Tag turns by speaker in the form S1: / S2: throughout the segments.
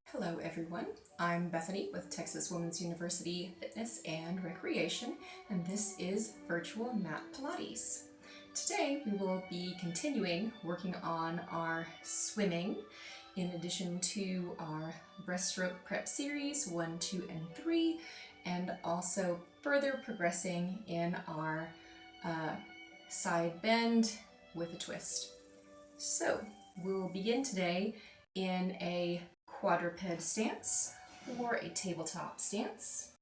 S1: Hello everyone, I'm Bethany with Texas Women's University Fitness and Recreation, and this is Virtual Mat Pilates. Today we will be continuing working on our swimming in addition to our breaststroke prep series 1, 2, and 3, and also further progressing in our side bend with a twist. So we'll begin today in a quadruped stance or a tabletop stance.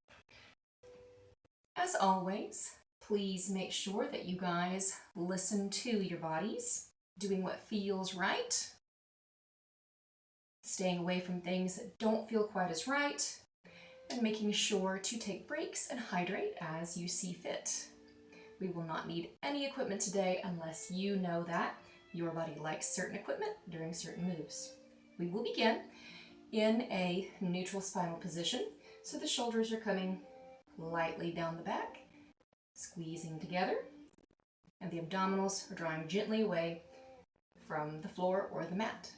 S1: As always, please make sure that you guys listen to your bodies, doing what feels right, staying away from things that don't feel quite as right, and making sure to take breaks and hydrate as you see fit. We will not need any equipment today unless you know that your body likes certain equipment during certain moves. We will begin in a neutral spinal position, so the shoulders are coming lightly down the back, squeezing together, and the abdominals are drawing gently away from the floor or the mat.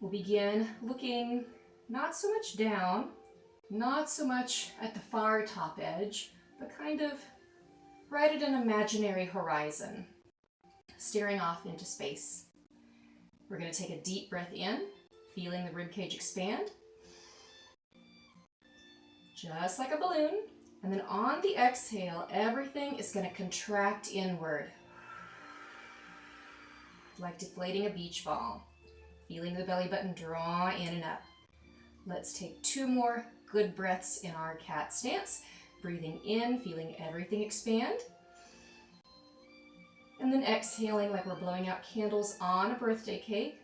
S1: We'll begin looking not so much down, not so much at the far top edge, but kind of right at an imaginary horizon, staring off into space. We're going to take a deep breath in, feeling the ribcage expand, just like a balloon. And then on the exhale, everything is going to contract inward, like deflating a beach ball, feeling the belly button draw in and up. Let's take 2 more good breaths in our cat stance, breathing in, feeling everything expand, and then exhaling like we're blowing out candles on a birthday cake.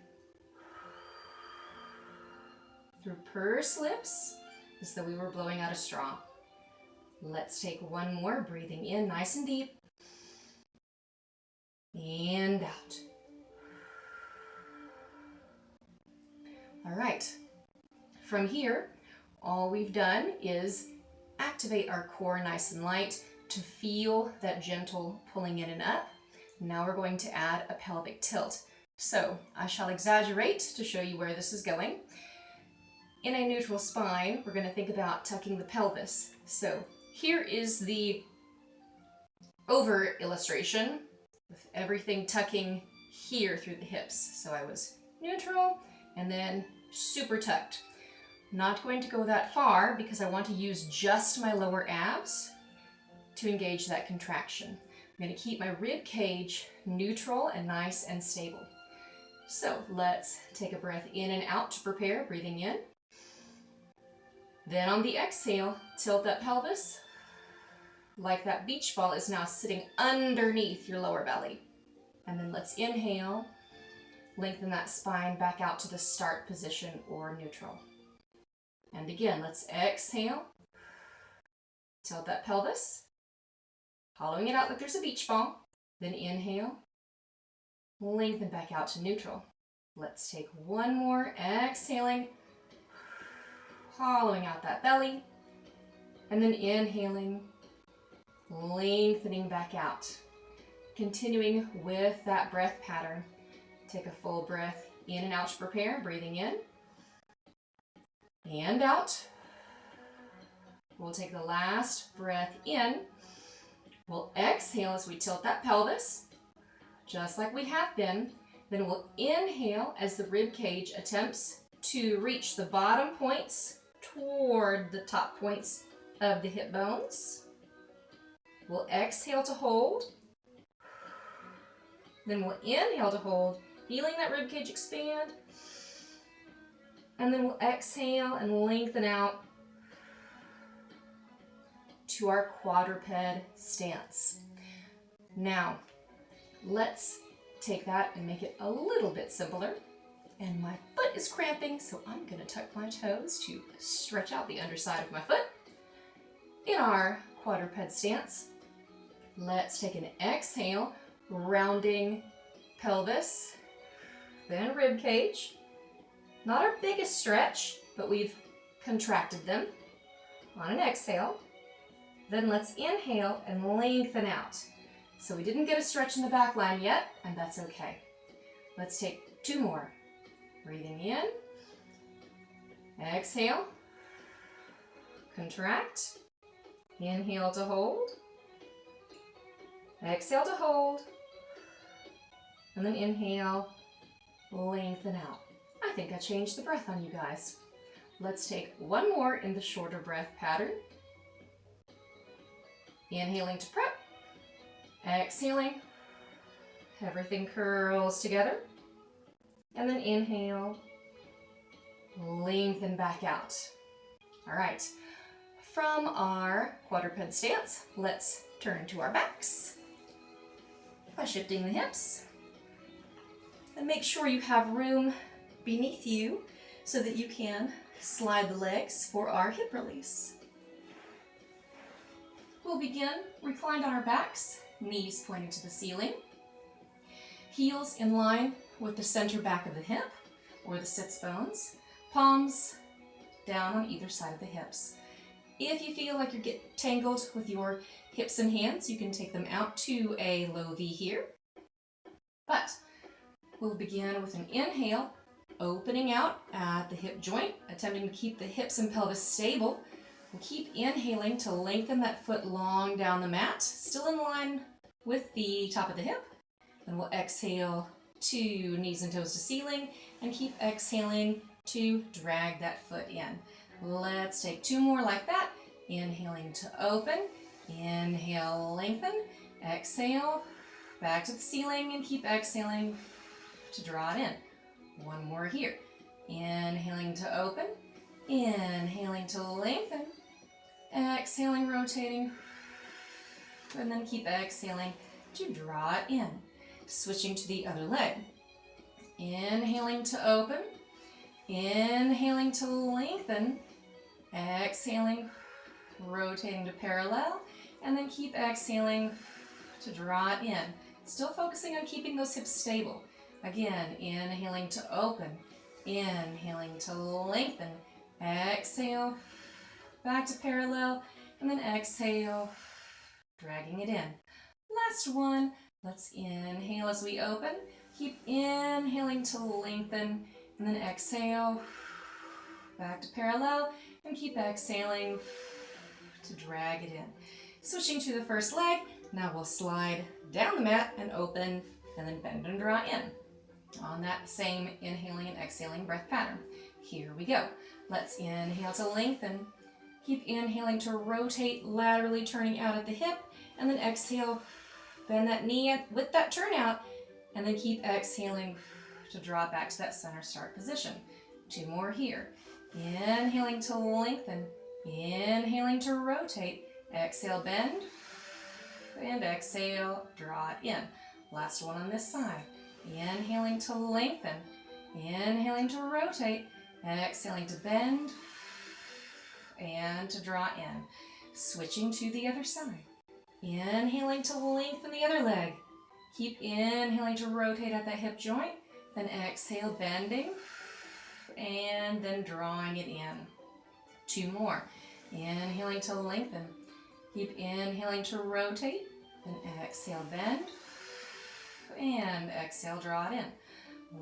S1: Through pursed lips, as though we were blowing out a straw. Let's take 1 more, breathing in nice and deep, and out. All right, from here, all we've done is activate our core nice and light to feel that gentle pulling in and up. Now we're going to add a pelvic tilt. So I shall exaggerate to show you where this is going. In a neutral spine, we're going to think about tucking the pelvis. So here is the over illustration with everything tucking here through the hips. So I was neutral and then super tucked. Not going to go that far because I want to use just my lower abs to engage that contraction. I'm going to keep my rib cage neutral and nice and stable. So let's take a breath in and out to prepare, breathing in. Then on the exhale, tilt that pelvis like that beach ball is now sitting underneath your lower belly. And then let's inhale, lengthen that spine back out to the start position or neutral. And again, let's exhale, tilt that pelvis, hollowing it out like there's a beach ball. Then inhale, lengthen back out to neutral. Let's take 1 more, exhaling, hollowing out that belly, and then inhaling, lengthening back out. Continuing with that breath pattern. Take a full breath in and out to prepare, breathing in and out. We'll take the last breath in. We'll exhale as we tilt that pelvis, just like we have been. Then we'll inhale as the rib cage attempts to reach the bottom points toward the top points of the hip bones. We'll exhale to hold. Then we'll inhale to hold, feeling that rib cage expand. And then we'll exhale and lengthen out to our quadruped stance. Now, let's take that and make it a little bit simpler. And my foot is cramping, so I'm going to tuck my toes to stretch out the underside of my foot. In our quadruped stance, let's take an exhale, rounding pelvis, then rib cage. Not our biggest stretch, but we've contracted them. On an exhale, then let's inhale and lengthen out. So we didn't get a stretch in the back line yet, and that's okay. Let's take 2 more. Breathing in Exhale, contract, inhale to hold, exhale to hold, and then inhale, lengthen out. I think I changed the breath on you guys. Let's take one more in the shorter breath pattern. Inhaling to prep, exhaling, everything curls together, and then inhale, lengthen back out. All right, from our quadruped stance, let's turn to our backs by shifting the hips. And make sure you have room beneath you so that you can slide the legs for our hip release. We'll begin reclined on our backs, knees pointing to the ceiling, heels in line with the center back of the hip or the sits bones, palms down on either side of the hips. If you feel like you get tangled with your hips and hands, you can take them out to a low V here. But we'll begin with an inhale, opening out at the hip joint, attempting to keep the hips and pelvis stable. We'll keep inhaling to lengthen that foot long down the mat, still in line with the top of the hip. Then we'll exhale to knees and toes to ceiling and keep exhaling to drag that foot in. Let's take two more like that. Inhaling to open, inhale, lengthen, exhale, back to the ceiling and keep exhaling to draw it in. One more here. Inhaling to open, inhaling to lengthen, exhaling, rotating, and then keep exhaling to draw it in. Switching to the other leg. Inhaling to open, inhaling to lengthen, exhaling, rotating to parallel, and then keep exhaling to draw it in. Still focusing on keeping those hips stable. Again, inhaling to open, inhaling to lengthen, exhale, back to parallel, and then exhale, dragging it in. Last one, let's inhale as we open, keep inhaling to lengthen, and then exhale, back to parallel, and keep exhaling to drag it in. Switching to the first leg, now we'll slide down the mat and open, and then bend and draw in on that same inhaling and exhaling breath pattern. Here we go. Let's inhale to lengthen. Keep inhaling to rotate laterally, turning out at the hip, and then exhale, bend that knee with that turn out, and then keep exhaling to draw back to that center start position. Two more here. Inhaling to lengthen, inhaling to rotate, exhale, bend, and exhale, draw it in. Last one on this side. Inhaling to lengthen, inhaling to rotate, exhaling to bend, and to draw in. Switching to the other side. Inhaling to lengthen the other leg. Keep inhaling to rotate at that hip joint, then exhale, bending, and then drawing it in. Two more. Inhaling to lengthen. Keep inhaling to rotate, then exhale, bend, and exhale, draw it in.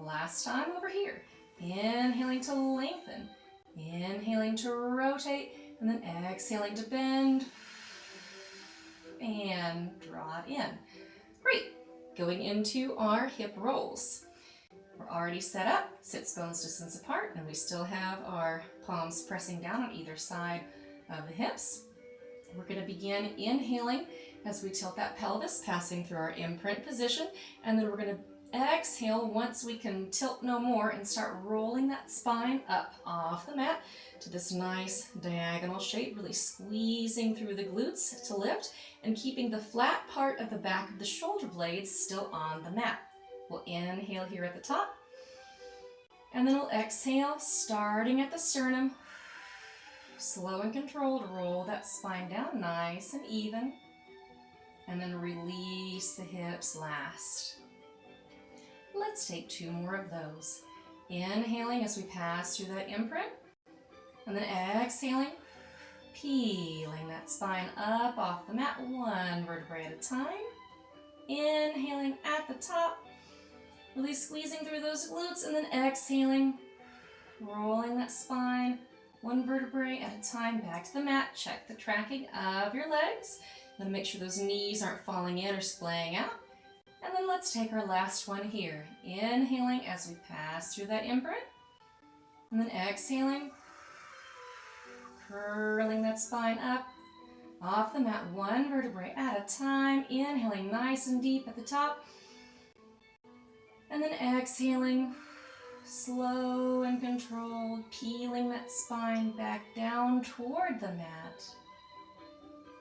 S1: Last time over here. Inhaling to lengthen, inhaling to rotate, and then exhaling to bend, and draw it in. Great. Going into our hip rolls. We're already set up, sits bones distance apart, and we still have our palms pressing down on either side of the hips. We're going to begin inhaling as we tilt that pelvis, passing through our imprint position, and then we're going to exhale once we can tilt no more and start rolling that spine up off the mat to this nice diagonal shape, really squeezing through the glutes to lift and keeping the flat part of the back of the shoulder blades still on the mat. We'll inhale here at the top, and then we'll exhale, starting at the sternum. Slow and controlled, roll that spine down nice and even, and then release the hips last. Let's take two more of those. Inhaling as we pass through that imprint, and then exhaling, peeling that spine up off the mat, one vertebrae at a time. Inhaling at the top, really squeezing through those glutes, and then exhaling, rolling that spine one vertebrae at a time back to the mat. Check the tracking of your legs. Then make sure those knees aren't falling in or splaying out. And then let's take our last one here. Inhaling as we pass through that imprint. And then exhaling, curling that spine up off the mat one vertebrae at a time. Inhaling nice and deep at the top. And then exhaling, slow and controlled, peeling that spine back down toward the mat.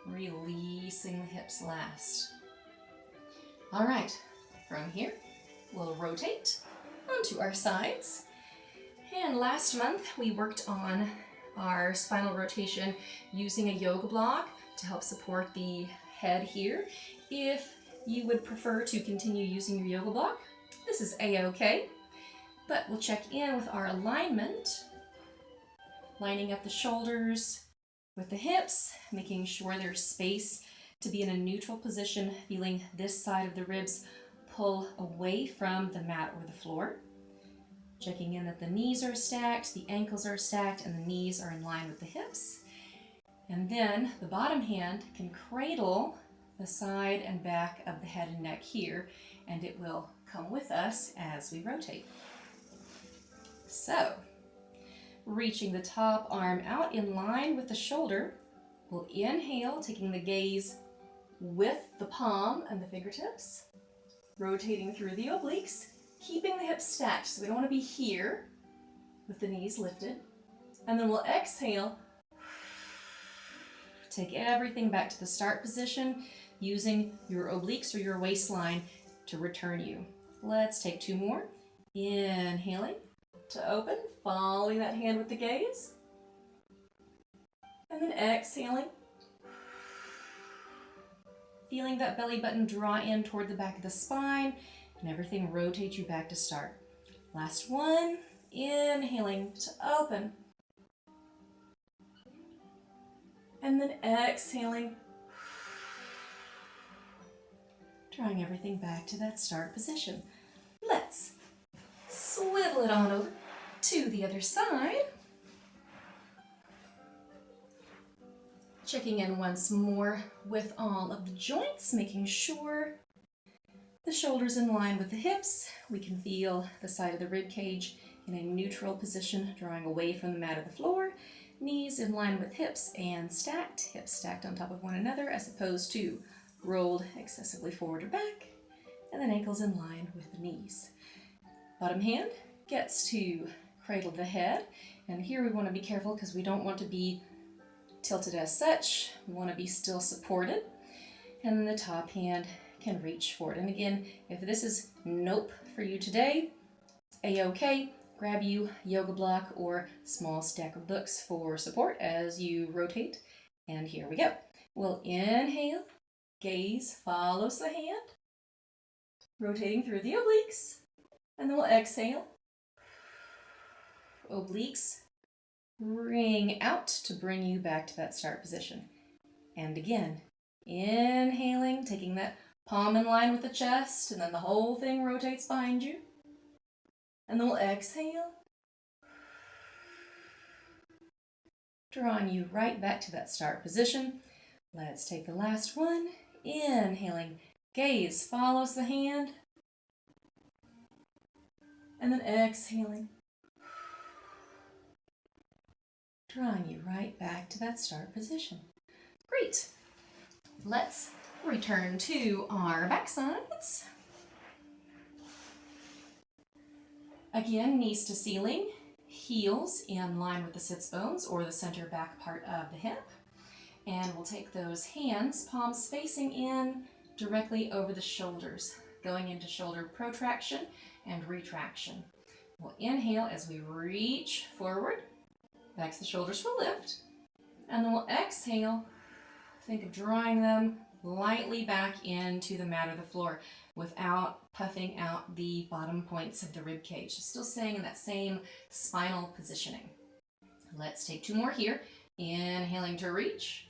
S1: Releasing the hips last. All right, from here, we'll rotate onto our sides. And last month, we worked on our spinal rotation using a yoga block to help support the head here. If you would prefer to continue using your yoga block, this is a-okay. But we'll check in with our alignment, lining up the shoulders with the hips, making sure there's space to be in a neutral position, feeling this side of the ribs pull away from the mat or the floor. Checking in that the knees are stacked, the ankles are stacked, and the knees are in line with the hips. And then the bottom hand can cradle the side and back of the head and neck here, and it will come with us as we rotate. So, reaching the top arm out in line with the shoulder, we'll inhale, taking the gaze with the palm and the fingertips, rotating through the obliques, keeping the hips stacked. So we don't want to be here with the knees lifted. And then we'll exhale, take everything back to the start position, using your obliques or your waistline to return you. Let's take two more. Inhaling to open, following that hand with the gaze. And then exhaling, feeling that belly button draw in toward the back of the spine, and everything rotates you back to start. Last one, inhaling to open. And then exhaling, drawing everything back to that start position. Let's swivel it on over to the other side. Checking in once more with all of the joints, making sure the shoulders in line with the hips. We can feel the side of the rib cage in a neutral position, drawing away from the mat or the floor. Knees in line with hips and stacked, hips stacked on top of one another as opposed to rolled excessively forward or back, and then ankles in line with the knees. Bottom hand gets to cradle the head, and here we want to be careful because we don't want to be tilted as such. We want to be still supported, and then the top hand can reach forward. And again, if this is nope for you today, a-okay. Grab you yoga block or small stack of books for support as you rotate. And here we go. We'll inhale, gaze follows the hand, rotating through the obliques, and then we'll exhale. Obliques ring out to bring you back to that start position. And again, inhaling, taking that palm in line with the chest, and then the whole thing rotates behind you. And then we'll exhale, drawing you right back to that start position. Let's take the last one. Inhaling, gaze follows the hand, and then exhaling, drawing you right back to that start position. Great. Let's return to our back sides. Again, knees to ceiling, heels in line with the sits bones or the center back part of the hip. And we'll take those hands, palms facing in, directly over the shoulders, going into shoulder protraction and retraction. We'll inhale as we reach forward, back to the shoulders for lift. And then we'll exhale, think of drawing them lightly back into the mat or the floor without puffing out the bottom points of the rib cage. Still staying in that same spinal positioning. Let's take two more here. Inhaling to reach.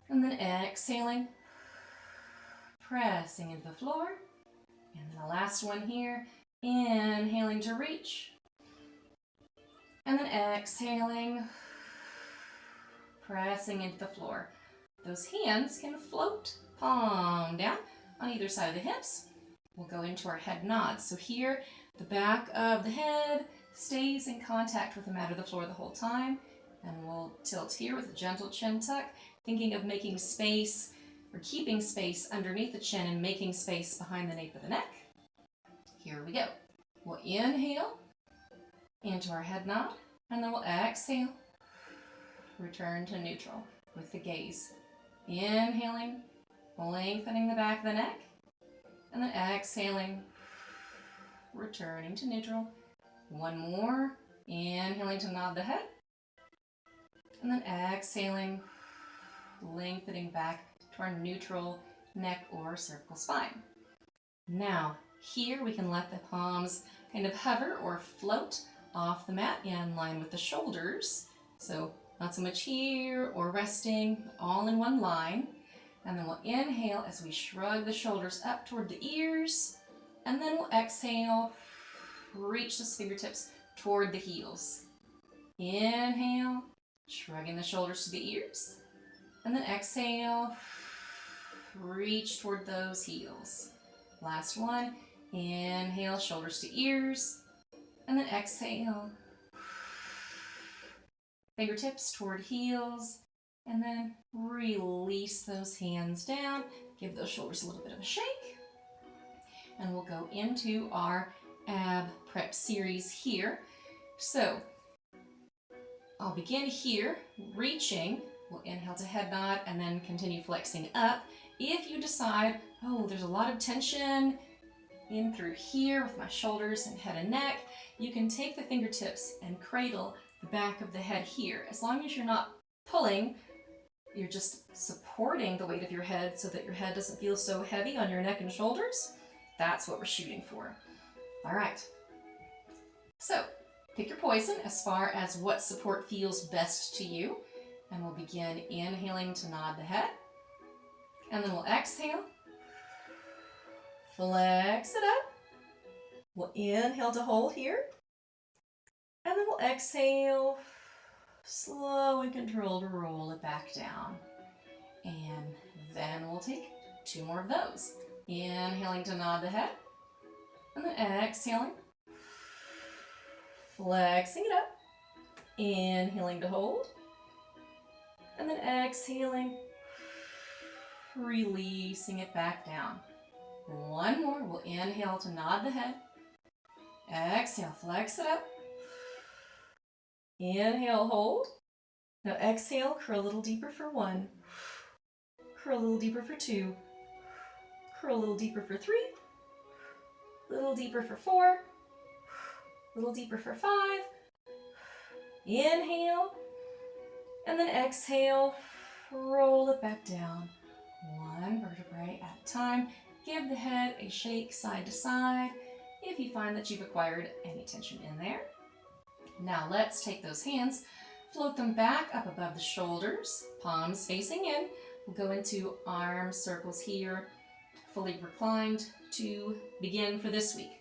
S1: And then exhaling, pressing into the floor. And then the last one here. Inhaling to reach. And then exhaling, pressing into the floor. Those hands can float, palm down on either side of the hips. We'll go into our head nods. So here, the back of the head stays in contact with the mat or the floor the whole time. And we'll tilt here with a gentle chin tuck, thinking of making space or keeping space underneath the chin and making space behind the nape of the neck. Here we go. We'll inhale into our head nod, and then we'll exhale, return to neutral with the gaze. Inhaling, lengthening the back of the neck, and then exhaling, returning to neutral. One more, inhaling to nod the head, and then exhaling, lengthening back to our neutral neck or cervical spine. Now, here we can let the palms kind of hover or float off the mat in line with the shoulders. So not so much here or resting, all in one line. And then we'll inhale as we shrug the shoulders up toward the ears. And then we'll exhale, reach those fingertips toward the heels. Inhale, shrugging the shoulders to the ears. And then exhale, reach toward those heels. Last one, inhale, shoulders to ears. And then exhale, fingertips toward heels. And then release those hands down. Give those shoulders a little bit of a shake. And we'll go into our ab prep series here. So I'll begin here, reaching. We'll inhale to head nod and then continue flexing up. If you decide, oh, there's a lot of tension in through here with my shoulders and head and neck, you can take the fingertips and cradle the back of the head here. As long as you're not pulling, you're just supporting the weight of your head so that your head doesn't feel so heavy on your neck and shoulders. That's what we're shooting for. All right. So pick your poison as far as what support feels best to you. And we'll begin inhaling to nod the head. And then we'll exhale. Flex it up. We'll inhale to hold here. And then we'll exhale, slow and controlled to roll it back down. And then we'll take 2 more of those. Inhaling to nod the head. And then exhaling. Flexing it up. Inhaling to hold. And then exhaling. Releasing it back down. 1 more. We'll inhale to nod the head. Exhale, flex it up. Inhale, hold. Now exhale, curl a little deeper for 1. Curl a little deeper for 2. Curl a little deeper for 3. A little deeper for 4. A little deeper for 5. Inhale. And then exhale, roll it back down. 1 vertebrae at a time. Give the head a shake side to side if you find that you've acquired any tension in there. Now let's take those hands, float them back up above the shoulders, palms facing in. We'll go into arm circles here, fully reclined to begin for this week.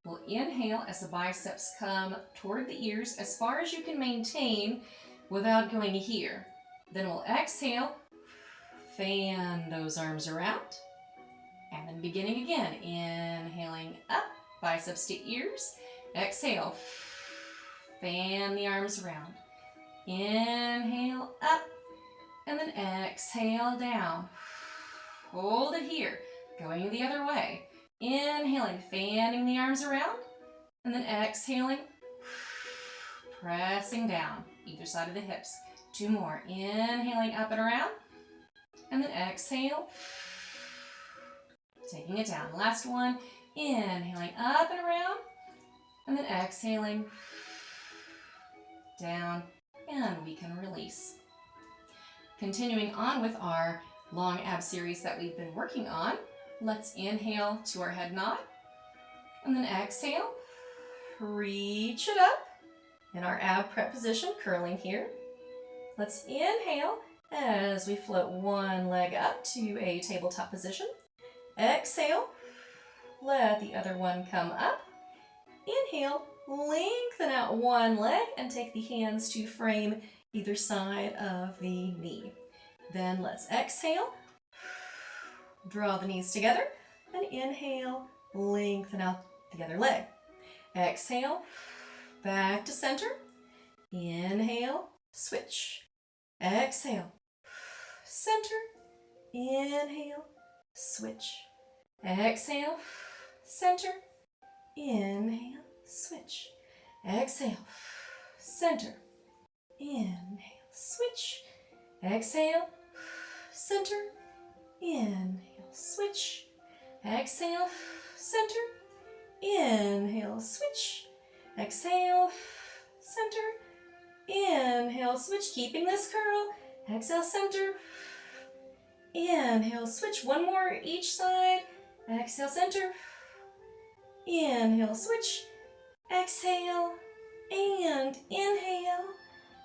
S1: We'll inhale as the biceps come toward the ears as far as you can maintain without going here. Then we'll exhale, fan those arms around, and then beginning again. Inhaling up, biceps to ears. Exhale, fan the arms around. Inhale up, and then exhale down. Hold it here, going the other way. Inhaling, fanning the arms around, and then exhaling, pressing down either side of the hips. 2 more. Inhaling up and around, and then exhale, taking it down. Last one. Inhaling up and around, and then exhaling down, and we can release. Continuing on with our long ab series that we've been working on, let's inhale to our head nod, and then exhale, reach it up in our ab prep position, curling here. Let's inhale as we float 1 leg up to a tabletop position. Exhale, let the other one come up. inhale, lengthen out one leg and take the hands to frame either side of the knee. Then let's exhale, draw the knees together, and inhale, lengthen out the other leg. Exhale, back to center. Inhale, switch. Exhale, center. Inhale, switch. Exhale, center. Inhale, switch. Exhale, center. Inhale, switch. Exhale, center. Inhale, switch. Exhale, center. Inhale, switch. Exhale, center. Inhale, switch. Keeping this curl. Exhale, center. Inhale, switch. One more each side. Exhale, center. Inhale, switch. Exhale, and inhale,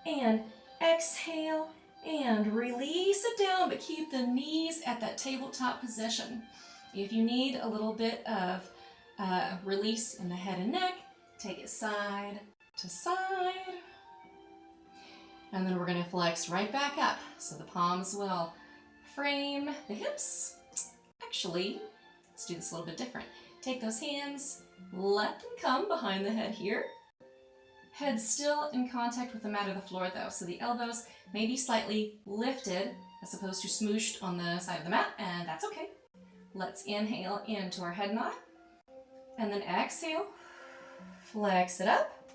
S1: and exhale, and release it down, but keep the knees at that tabletop position. If you need a little bit of release in the head and neck, take it side to side. And then we're going to flex right back up. So the palms will frame the hips. Actually, let's do this a little bit different. Take those hands, let them come behind the head here. Head still in contact with the mat or the floor though, so the elbows may be slightly lifted as opposed to smooshed on the side of the mat, and that's okay. Let's inhale into our head nod, and then exhale, flex it up.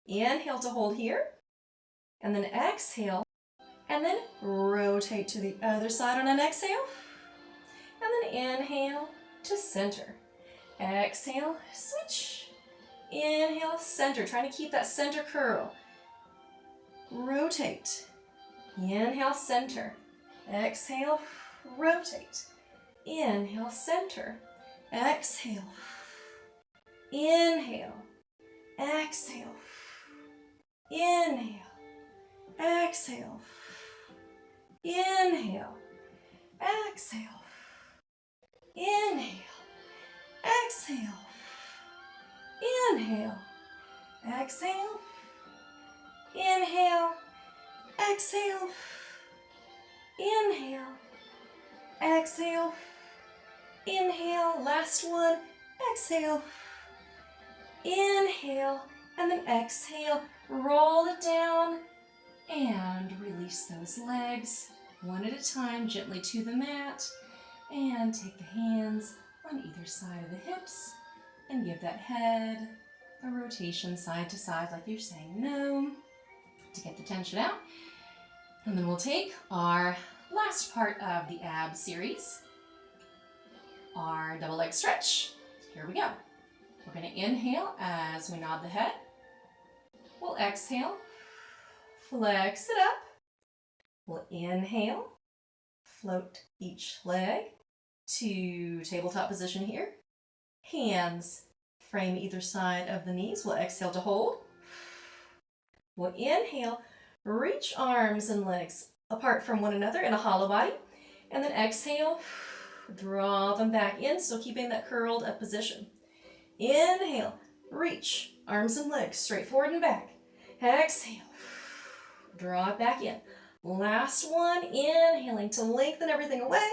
S1: Inhale to hold here, and then exhale, and then rotate to the other side on an exhale, and then inhale to center. Exhale, switch. Inhale, center. Trying to keep that center curl. Rotate. Inhale, center. Exhale, rotate. Inhale, center. Exhale. Inhale. Exhale. Inhale. Exhale. Inhale. Exhale. Inhale. Exhale. Inhale. Exhale. Inhale. Exhale. Inhale. Exhale. Inhale. Last one. Exhale. Inhale. And then exhale. Roll it down and release those legs one at a time gently to the mat. And take the hands on either side of the hips and give that head a rotation side to side like you're saying no to get the tension out. And then we'll take our last part of the ab series, our double leg stretch. Here we go. We're going to inhale as we nod the head. We'll exhale, flex it up. We'll inhale, float each leg to tabletop position here. Hands frame either side of the knees. We'll exhale to hold. We'll inhale, reach arms and legs apart from one another in a hollow body. And then exhale, draw them back in, still keeping that curled up position. Inhale, reach arms and legs straight forward and back. Exhale, draw it back in. Last one, inhaling to lengthen everything away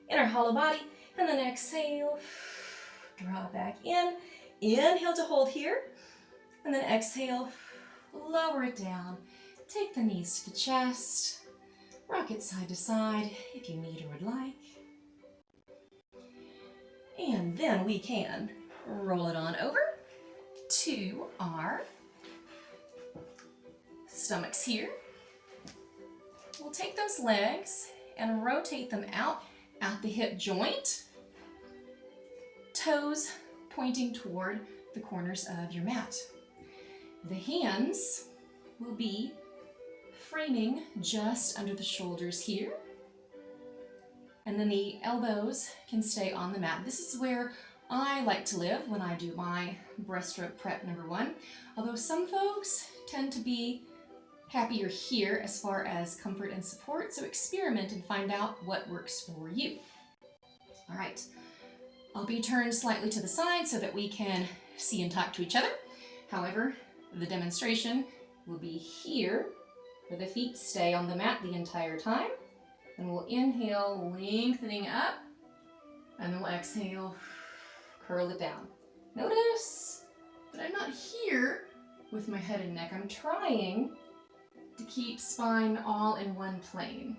S1: in our hollow body, and then exhale, draw it back in. Inhale to hold here, and then exhale, lower it down. Take the knees to the chest, rock it side to side if you need or would like. And then we can roll it on over to our stomachs here. We'll take those legs and rotate them out at the hip joint, toes pointing toward the corners of your mat. The hands will be framing just under the shoulders here, and then the elbows can stay on the mat. This is where I like to live when I do my breaststroke prep number 1, although some folks tend to be happier here as far as comfort and support, so experiment and find out what works for you. All right, I'll be turned slightly to the side so that we can see and talk to each other. However, the demonstration will be here, where the feet stay on the mat the entire time. And we'll inhale, lengthening up, and then we'll exhale, curl it down. Notice that I'm not here with my head and neck. I'm trying to keep spine all in one plane,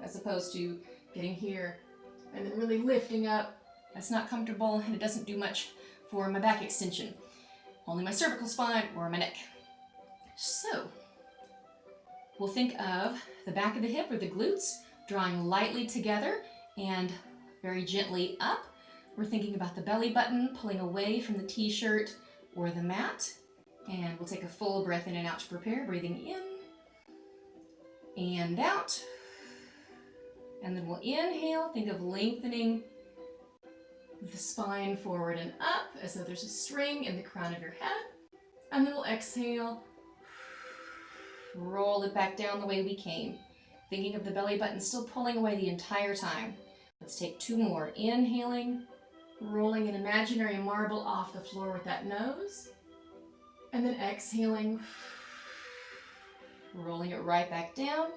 S1: as opposed to getting here and then really lifting up. That's not comfortable, and it doesn't do much for my back extension. Only my cervical spine or my neck. So we'll think of the back of the hip or the glutes drawing lightly together and very gently up. We're thinking about the belly button pulling away from the t-shirt or the mat. And we'll take a full breath in and out to prepare, breathing in and out. And then we'll inhale, think of lengthening the spine forward and up as though there's a string in the crown of your head. And then we'll exhale, roll it back down the way we came. Thinking of the belly button still pulling away the entire time. Let's take 2 more. Inhaling, rolling an imaginary marble off the floor with that nose. And then exhaling, rolling it right back down.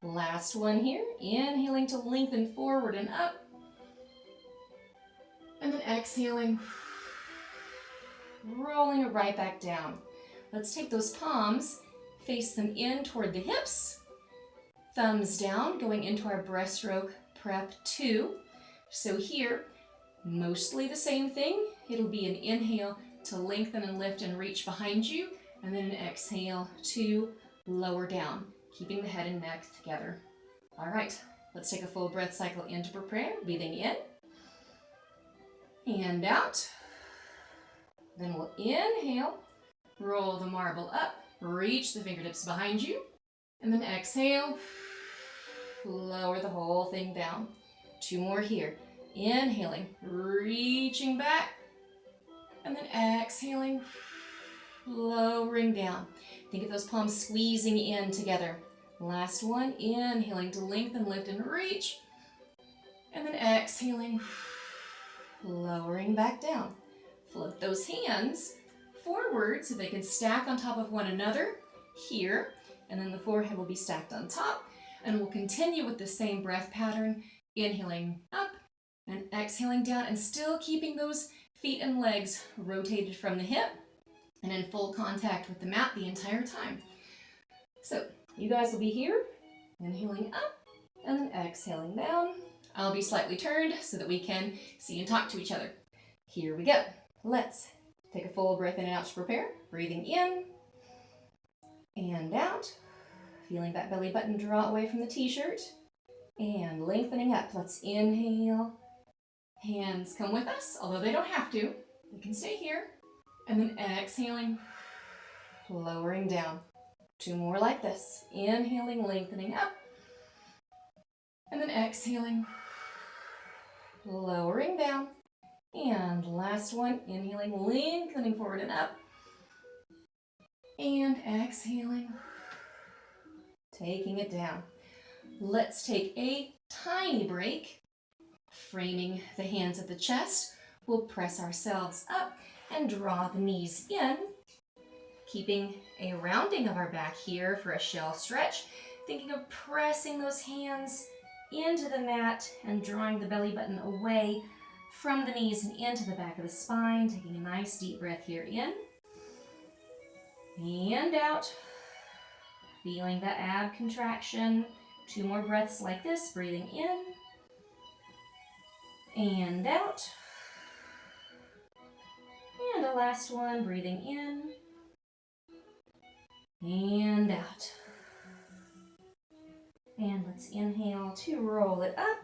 S1: Last one here. Inhaling to lengthen forward and up. And then exhaling, rolling it right back down. Let's take those palms, face them in toward the hips. Thumbs down, going into our breaststroke prep 2. So here, mostly the same thing. It'll be an inhale to lengthen and lift and reach behind you, and then an exhale to lower down, keeping the head and neck together. All right, let's take a full breath cycle in to prepare, breathing in and out. Then we'll inhale, roll the marble up, reach the fingertips behind you, and then exhale, lower the whole thing down. 2 more here. Inhaling, reaching back, and then exhaling, lowering down. Think of those palms squeezing in together. Last one, inhaling to lengthen, lift, and reach, and then exhaling, lowering back down. Float those hands forward so they can stack on top of one another here, and then the forehead will be stacked on top. And we'll continue with the same breath pattern, inhaling up and exhaling down, and still keeping those feet and legs rotated from the hip and in full contact with the mat the entire time. So you guys will be here, inhaling up and then exhaling down. I'll be slightly turned so that we can see and talk to each other. Here we go. Let's take a full breath in and out to prepare. Breathing in and out. Feeling that belly button draw away from the t-shirt and lengthening up. Let's inhale. Hands come with us, although they don't have to. They can stay here. And then exhaling, lowering down. 2 more like this. Inhaling, lengthening up. And then exhaling, lowering down. And last one, inhaling, lengthening forward and up. And exhaling, taking it down. Let's take a tiny break. Framing the hands at the chest, we'll press ourselves up and draw the knees in, keeping a rounding of our back here for a shell stretch, thinking of pressing those hands into the mat and drawing the belly button away from the knees and into the back of the spine, taking a nice deep breath here in and out, feeling that ab contraction. 2 more breaths like this, breathing in and out. And a last one, breathing in and out. And let's inhale to roll it up,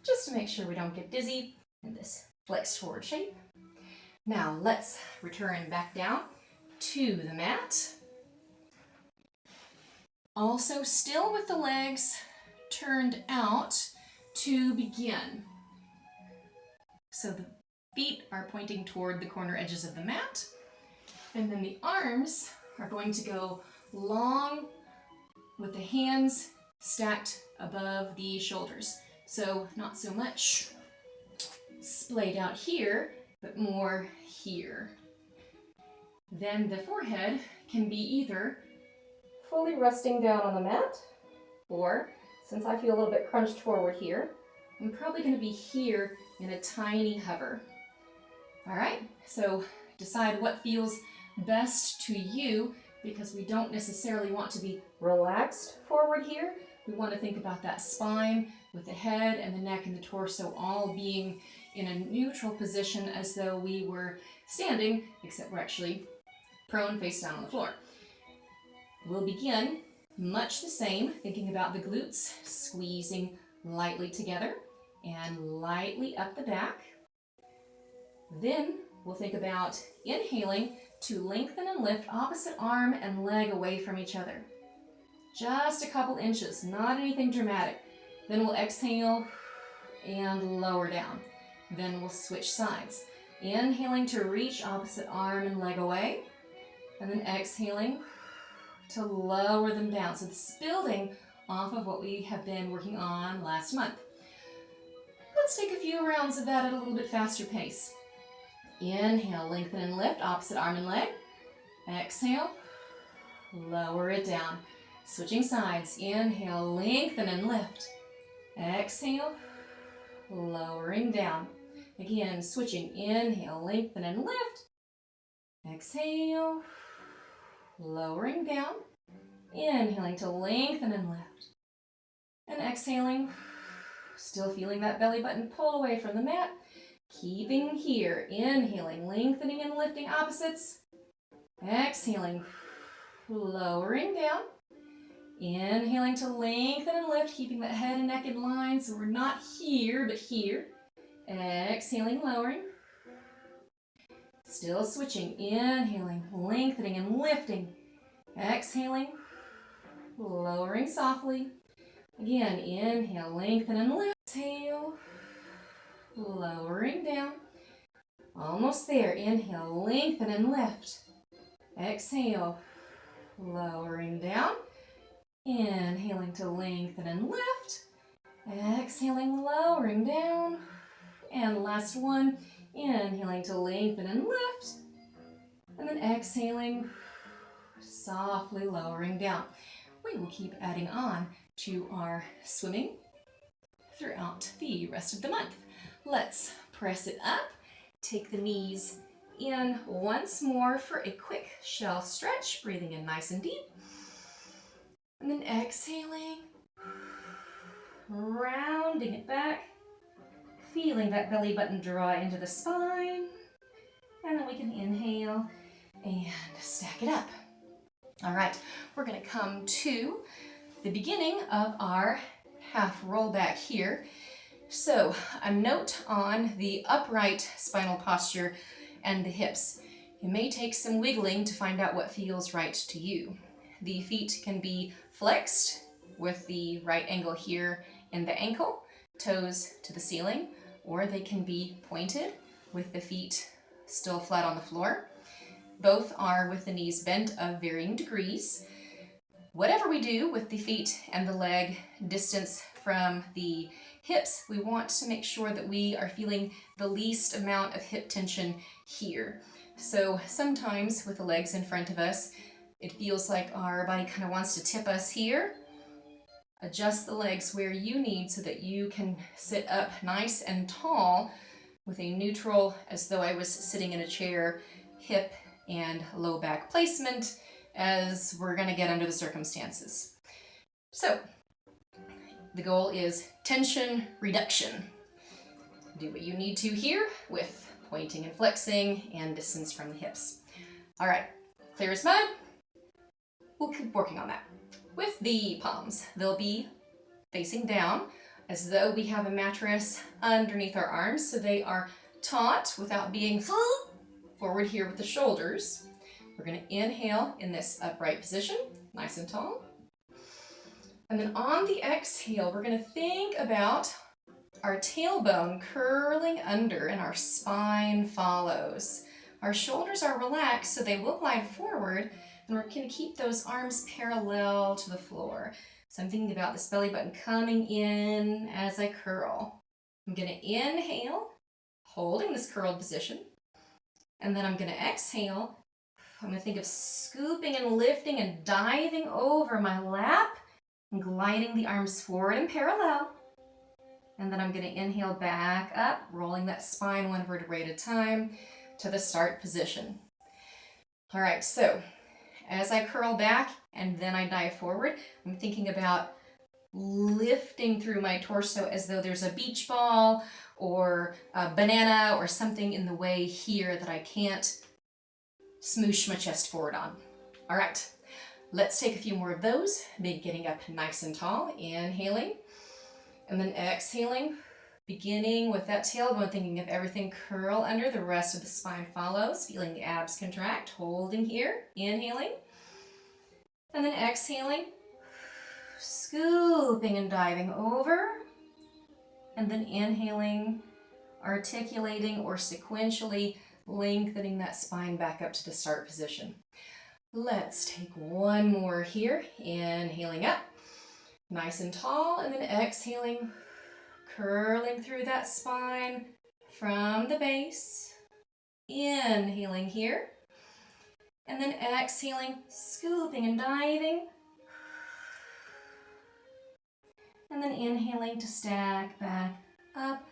S1: just to make sure we don't get dizzy in this flexed forward shape. Now let's return back down to the mat. Also still with the legs turned out to begin. So the feet are pointing toward the corner edges of the mat, and then the arms are going to go long with the hands stacked above the shoulders. So not so much splayed out here, but more here. Then the forehead can be either fully resting down on the mat, or since I feel a little bit crunched forward here, I'm probably going to be here in a tiny hover. All right, so decide what feels best to you, because we don't necessarily want to be relaxed forward here. We want to think about that spine with the head and the neck and the torso all being in a neutral position as though we were standing, except we're actually prone face down on the floor. We'll begin much the same, thinking about the glutes squeezing lightly together and lightly up the back. Then we'll think about inhaling to lengthen and lift opposite arm and leg away from each other. Just a couple inches, not anything dramatic. Then we'll exhale and lower down. Then we'll switch sides. Inhaling to reach opposite arm and leg away, and then exhaling to lower them down. So this is building off of what we have been working on last month. Let's take a few rounds of that at a little bit faster pace. Inhale, lengthen and lift, opposite arm and leg. Exhale, lower it down. Switching sides. Inhale, lengthen and lift. Exhale, lowering down. Again, switching. Inhale, lengthen and lift. Exhale, lowering down. Inhaling to lengthen and lift. And exhaling, still feeling that belly button pull away from the mat. Keeping here. Inhaling, lengthening and lifting opposites. Exhaling, lowering down. Inhaling to lengthen and lift, keeping that head and neck in line so we're not here, but here. Exhaling, lowering. Still switching. Inhaling, lengthening and lifting. Exhaling, lowering softly. Again, inhale, lengthen and lift. Exhale, lowering down. Almost there. Inhale, lengthen and lift. Exhale, lowering down. Inhaling to lengthen and lift. Exhaling, lowering down. And last one. Inhaling to lengthen and lift. And then exhaling, softly lowering down. We will keep adding on to our swimming throughout the rest of the month. Let's press it up. Take the knees in once more for a quick shell stretch, breathing in nice and deep. And then exhaling, rounding it back, feeling that belly button draw into the spine. And then we can inhale and stack it up. All right, we're going to come to the beginning of our half roll back here. So a note on the upright spinal posture and the hips. You may take some wiggling to find out what feels right to you. The feet can be flexed with the right angle here in the ankle, toes to the ceiling, or they can be pointed with the feet still flat on the floor. Both are with the knees bent of varying degrees. Whatever we do with the feet and the leg distance from the hips, we want to make sure that we are feeling the least amount of hip tension here. So sometimes with the legs in front of us, it feels like our body kind of wants to tip us here. Adjust the legs where you need so that you can sit up nice and tall with a neutral, as though I was sitting in a chair, hip and low back placement as we're going to get under the circumstances. So the goal is tension reduction. Do what you need to here with pointing and flexing and distance from the hips. All right, clear as mud. We'll keep working on that. With the palms, they'll be facing down as though we have a mattress underneath our arms, so they are taut without being forward here with the shoulders. We're going to inhale in this upright position, nice and tall. And then on the exhale, we're going to think about our tailbone curling under and our spine follows. Our shoulders are relaxed, so they will glide forward, and we're going to keep those arms parallel to the floor. So I'm thinking about this belly button coming in as I curl. I'm going to inhale, holding this curled position, and then I'm going to exhale, I'm going to think of scooping and lifting and diving over my lap and gliding the arms forward in parallel. And then I'm going to inhale back up, rolling that spine one vertebrae at a time to the start position. All right, so as I curl back and then I dive forward, I'm thinking about lifting through my torso as though there's a beach ball or a banana or something in the way here that I can't smoosh my chest forward on. All right, let's take a few more of those. Getting up nice and tall, inhaling, and then exhaling, beginning with that tailbone, thinking of everything curl under, the rest of the spine follows, feeling the abs contract, holding here, inhaling, and then exhaling, scooping and diving over, and then inhaling, articulating or sequentially lengthening that spine back up to the start position. Let's take one more here, inhaling up, nice and tall, and then exhaling, curling through that spine from the base, inhaling here, and then exhaling, scooping and diving, and then inhaling to stack back up,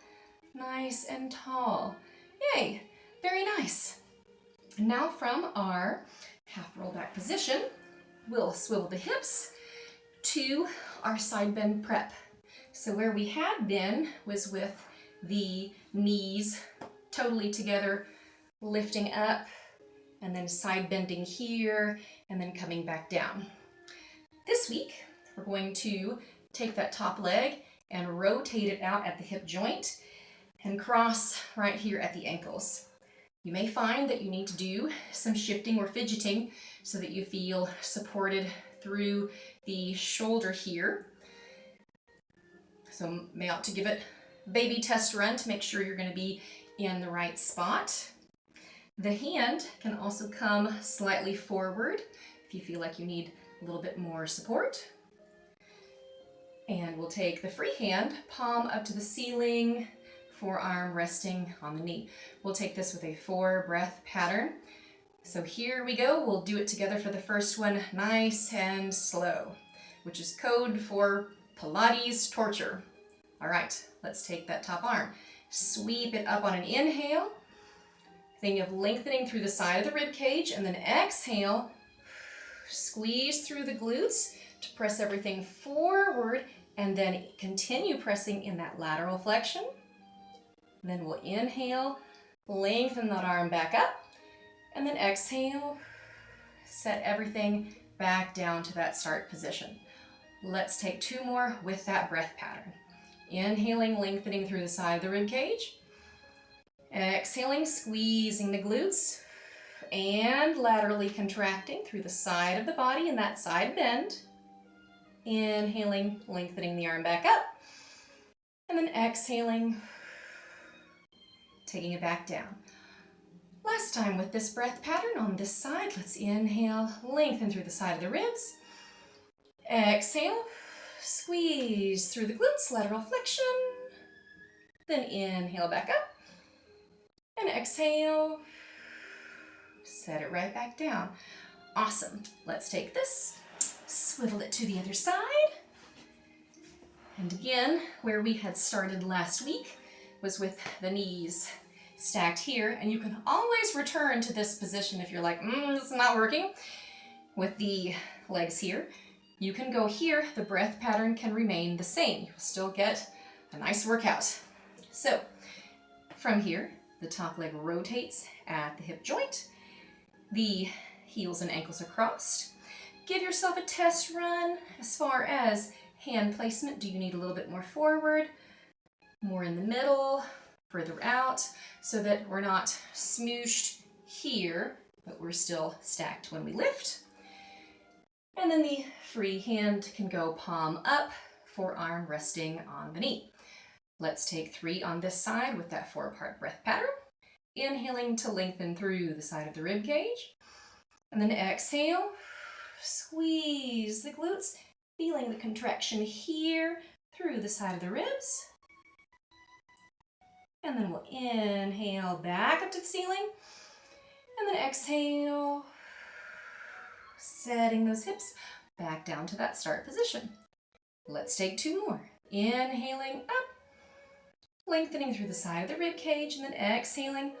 S1: nice and tall. Yay, very nice. Now from our half roll back position, we'll swivel the hips to our side bend prep. So where we had been was with the knees totally together, lifting up, and then side bending here, and then coming back down. This week, we're going to take that top leg and rotate it out at the hip joint and cross right here at the ankles. You may find that you need to do some shifting or fidgeting so that you feel supported through the shoulder here. So may opt to give it a baby test run to make sure you're going to be in the right spot. The hand can also come slightly forward if you feel like you need a little bit more support. And we'll take the free hand, palm up to the ceiling, forearm resting on the knee. We'll take this with a 4-breath pattern. So here we go. We'll do it together for the first one, nice and slow, which is code for Pilates torture. All right, let's take that top arm. Sweep it up on an inhale. Think of lengthening through the side of the rib cage, and then exhale, squeeze through the glutes to press everything forward, and then continue pressing in that lateral flexion. Then we'll inhale, lengthen that arm back up, and then exhale, set everything back down to that start position. Let's take 2 more with that breath pattern. Inhaling, lengthening through the side of the rib cage. Exhaling, squeezing the glutes and laterally contracting through the side of the body in that side bend. Inhaling, lengthening the arm back up, and then exhaling, taking it back down. Last time with this breath pattern on this side, let's inhale, lengthen through the side of the ribs. Exhale, squeeze through the glutes, lateral flexion. Then inhale back up, and exhale, set it right back down. Awesome. Let's take this, swivel it to the other side. And again, where we had started last week was with the knees stacked here, and you can always return to this position if you're like, this is not working. With the legs here, you can go here, the breath pattern can remain the same. You'll still get a nice workout. So from here, the top leg rotates at the hip joint. The heels and ankles are crossed. Give yourself a test run as far as hand placement. Do you need a little bit more forward, more in the middle, further out, so that we're not smooshed here, but we're still stacked when we lift? And then the free hand can go palm up, forearm resting on the knee. Let's take 3 on this side with that 4-part breath pattern. Inhaling to lengthen through the side of the rib cage. And then exhale, squeeze the glutes, feeling the contraction here through the side of the ribs. And then we'll inhale back up to the ceiling. And then exhale, setting those hips back down to that start position. Let's take 2 more. Inhaling up, lengthening through the side of the rib cage, and then exhaling.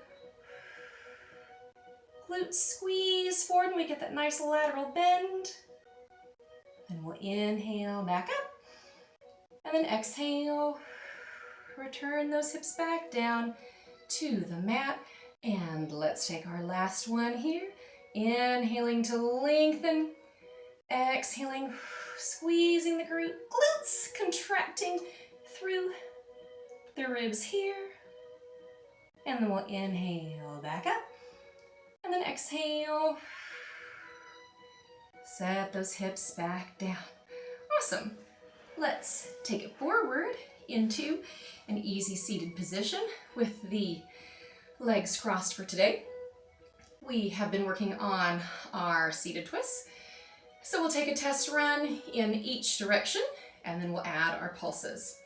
S1: Glutes squeeze forward and we get that nice lateral bend. And we'll inhale back up, and then exhale. Return those hips back down to the mat. And let's take our last one here. Inhaling to lengthen, exhaling, squeezing the glutes, contracting through the ribs here. And then we'll inhale back up, and then exhale. Set those hips back down. Awesome. Let's take it forward into an easy seated position with the legs crossed for today. We have been working on our seated twists. So we'll take a test run in each direction, and then we'll add our pulses.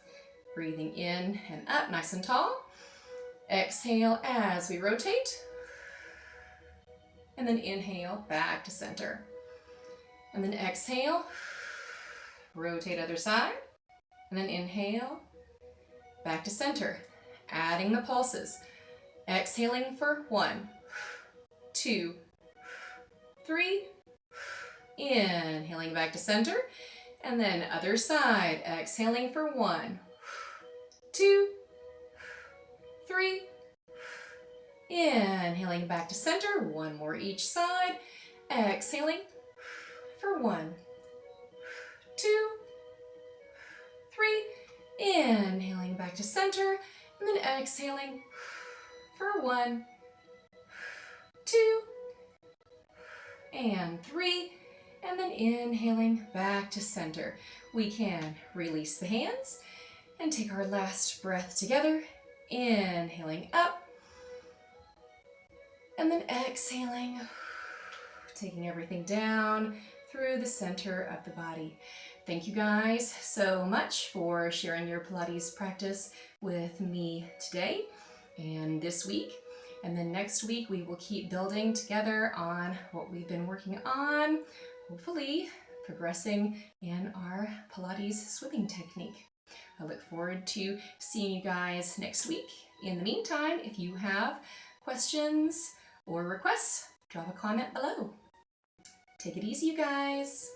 S1: Breathing in and up, nice and tall. Exhale as we rotate. And then inhale back to center. And then exhale, rotate other side. And then inhale, back to center. Adding the pulses. Exhaling for 1, 2, 3. Inhaling back to center. And then other side. Exhaling for 1, 2, 3. Inhaling back to center. 1 more each side. Exhaling for 1, 2, 3. Inhaling back to center. And then exhaling for 1, 2, and 3. And then inhaling back to center. We can release the hands and take our last breath together. Inhaling up. And then exhaling, taking everything down through the center of the body. Thank you guys so much for sharing your Pilates practice with me today and this week. And then next week we will keep building together on what we've been working on, hopefully progressing in our Pilates swimming technique. I look forward to seeing you guys next week. In the meantime, if you have questions or requests, drop a comment below. Take it easy, you guys.